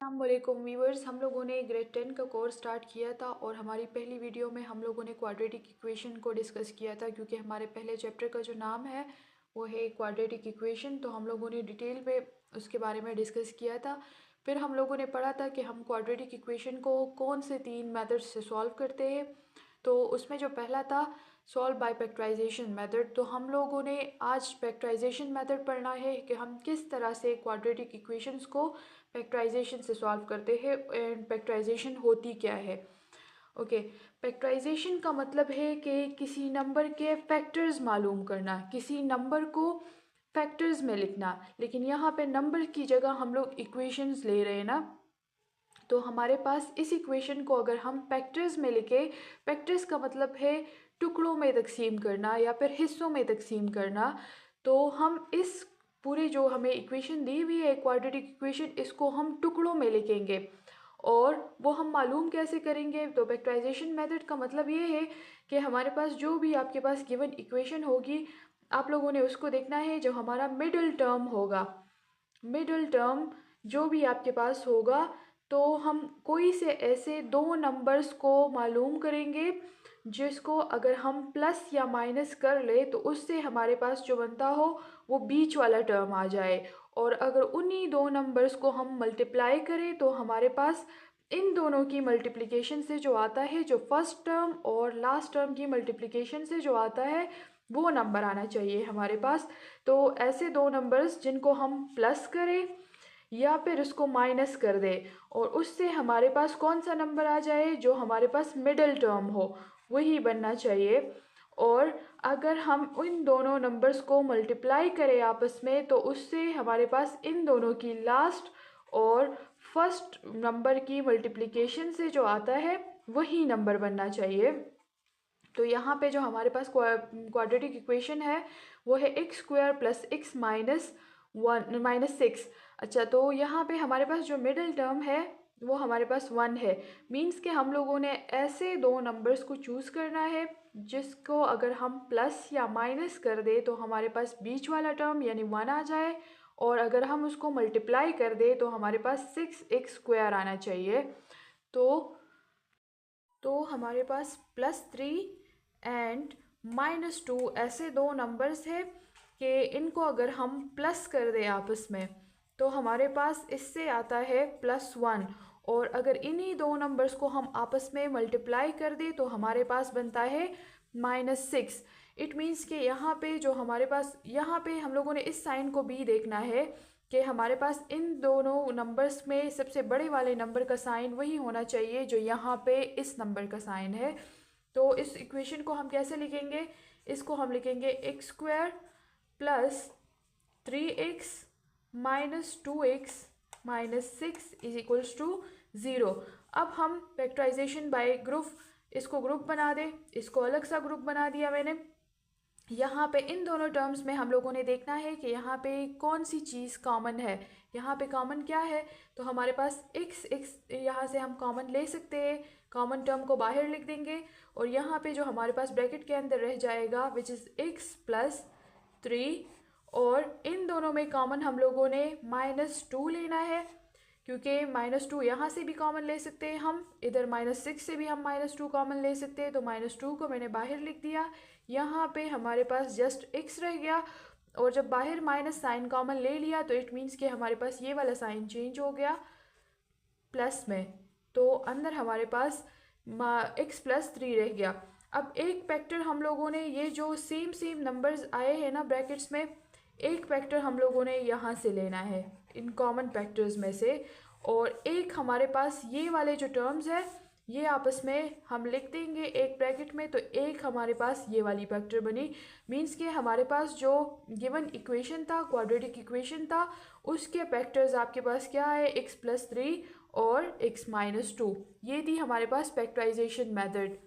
अस्सलामुअलैकुम व्यूअर्स, हम लोगों ने ग्रेड 10 का कोर्स स्टार्ट किया था और हमारी पहली वीडियो में हम लोगों ने क्वाड्रेटिक इक्वेशन को डिस्कस किया था क्योंकि हमारे पहले चैप्टर का जो नाम है वो है क्वाड्रेटिक इक्वेशन। तो हम लोगों ने डिटेल में उसके बारे में डिस्कस किया था। फिर हम लोगों ने पढ़ा था कि हम क्वाड्रेटिक इक्वेशन को कौन से 3 मेथड से सॉल्व करते हैं। तो उसमें जो पहला था सॉल्व बाय फैक्टराइजेशन मेथड। तो हम लोगों ने आज फैक्टराइजेशन मेथड पढ़ना है कि हम किस तरह से क्वाड्रेटिक इक्वेशंस को फैक्टराइजेशन से सॉल्व करते हैं एंड फैक्टराइजेशन होती क्या है। ओके, फैक्टराइजेशन का मतलब है कि किसी नंबर के फैक्टर्स मालूम करना, किसी नंबर को फैक्टर्स में लिखना। लेकिन यहाँ पे नंबर की जगह हम लोग इक्वेशंस ले रहे हैं ना, तो हमारे पास इस इक्वेशन को अगर हम फैक्टर्स में लिखे, फैक्टर्स का मतलब है टुकड़ों में तकसीम करना या फिर हिस्सों में तकसीम करना। तो हम इस पूरे जो हमें इक्वेशन दी हुई है क्वाड्रेटिक इक्वेशन, इसको हम टुकड़ों में लिखेंगे और वो हम मालूम कैसे करेंगे। तो फैक्टराइजेशन मेथड का मतलब ये है कि हमारे पास जो भी आपके पास गिवन इक्वेशन होगी, आप लोगों ने उसको देखना है जो हमारा मिडिल टर्म होगा। मिडिल टर्म जो भी आपके पास होगा, तो हम कोई से ऐसे दो नंबर्स को मालूम करेंगे जिसको अगर हम प्लस या माइनस कर ले तो उससे हमारे पास जो बनता हो वो बीच वाला टर्म आ जाए। और अगर उन्हीं दो नंबर्स को हम मल्टीप्लाई करें तो हमारे पास इन दोनों की मल्टीप्लिकेशन से जो आता है, जो फर्स्ट टर्म और लास्ट टर्म की मल्टीप्लिकेशन से जो आता है, वो नंबर आना चाहिए हमारे पास। तो ऐसे दो नंबर्स जिनको हम प्लस करें या फिर उसको माइनस कर दे और उससे हमारे पास कौन सा नंबर आ जाए, जो हमारे पास मिडिल टर्म हो, वही बनना चाहिए। और अगर हम इन दोनों नंबर्स को मल्टीप्लाई करें आपस में तो उससे हमारे पास इन दोनों की लास्ट और फर्स्ट नंबर की मल्टीप्लिकेशन से जो आता है वही नंबर बनना चाहिए। तो यहाँ पे जो हमारे पास क्वाड्रेटिक इक्वेशन है वो है x square plus x minus 1 - 6। अच्छा, तो यहाँ पे हमारे पास जो मिडिल टर्म है वो हमारे पास 1 है। मींस के हम लोगों ने ऐसे दो नंबर्स को चूज़ करना है जिसको अगर हम प्लस या माइनस कर दे तो हमारे पास बीच वाला टर्म यानी 1 आ जाए, और अगर हम उसको मल्टीप्लाई कर दे तो हमारे पास 6x² आना चाहिए। तो हमारे पास +3 एंड -2 ऐसे दो नंबर्स है कि इनको अगर हम प्लस कर दें आपस में तो हमारे पास इससे आता है +1। और अगर इन्हीं दो नंबर्स को हम आपस में मल्टीप्लाई कर दें तो हमारे पास बनता है -6। इट मीन्स कि यहाँ पे जो हमारे पास, यहाँ पे हम लोगों ने इस साइन को भी देखना है कि हमारे पास इन दोनों नंबर्स में सबसे बड़े वाले नंबर का साइन वही होना चाहिए जो यहाँ पे इस नंबर का साइन है। तो इस इक्वेशन को हम कैसे लिखेंगे, इसको हम लिखेंगे x² plus 3x minus 2x minus 6 is equals to 0। अब हम फैक्टराइजेशन बाय ग्रुप, इसको ग्रुप बना दें, इसको अलग सा ग्रुप बना दिया मैंने। यहाँ पे इन दोनों टर्म्स में हम लोगों ने देखना है कि यहाँ पे कौन सी चीज़ कॉमन है। यहाँ पे कॉमन क्या है, तो हमारे पास x यहाँ से हम कॉमन ले सकते हैं, कॉमन टर्म को बाहर लिख देंगे और यहाँ पे जो हमारे पास ब्रैकेट के अंदर रह जाएगा विच इज़ x प्लस 3। और इन दोनों में कॉमन हम लोगों ने -2 लेना है क्योंकि -2 यहाँ से भी कॉमन ले सकते हैं हम, इधर -6 से भी हम -2 कॉमन ले सकते हैं। तो -2 को मैंने बाहर लिख दिया, यहाँ पे हमारे पास जस्ट x रह गया। और जब बाहर माइनस साइन कॉमन ले लिया तो इट मीन्स कि हमारे पास ये वाला साइन चेंज हो गया प्लस में, तो अंदर हमारे पास x प्लस 3 रह गया। अब एक फैक्टर हम लोगों ने, ये जो सेम सेम नंबर्स आए हैं ना ब्रैकेट्स में, एक फैक्टर हम लोगों ने यहाँ से लेना है इन कॉमन फैक्टर्स में से, और एक हमारे पास ये वाले जो टर्म्स है ये आपस में हम लिख देंगे एक ब्रैकेट में, तो एक हमारे पास ये वाली फैक्टर बनी। मींस के हमारे पास जो गिवन इक्वेशन था, क्वाड्रेटिक इक्वेशन था, उसके फैक्टर्स आपके पास क्या है, x प्लस 3 और x माइनस 2। ये थी हमारे पास फैक्टराइजेशन मेथड।